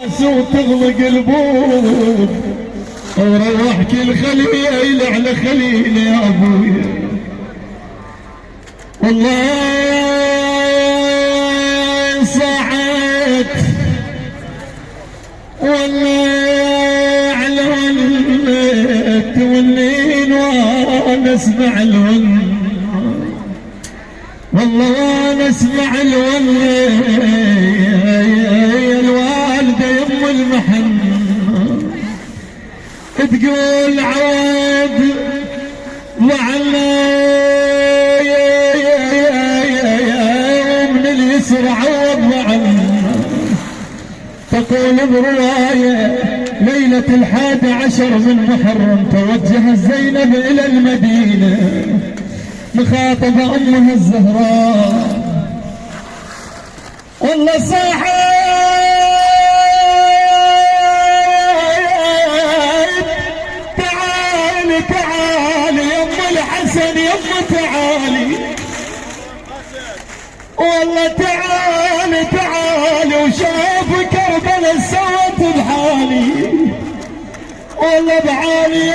وتغلق البوب وروح كل خليل على خليل يا ابويا. والله صعدت والله علمت والليل وانا اسمع الون، والله وانا اسمع الون الوالده يم المحن تقول عواد وعلى من اليسر عوض وعلى. تقول برواية ليلة 11 من محرم توجه زينب إلى المدينة مخاطبة أمها الزهراء. والله صاحب تعالي تعالي يم الحسن يم تعالي، والله تعالي تعالي وشاف كربلاء سوت بحالي، والله بعالي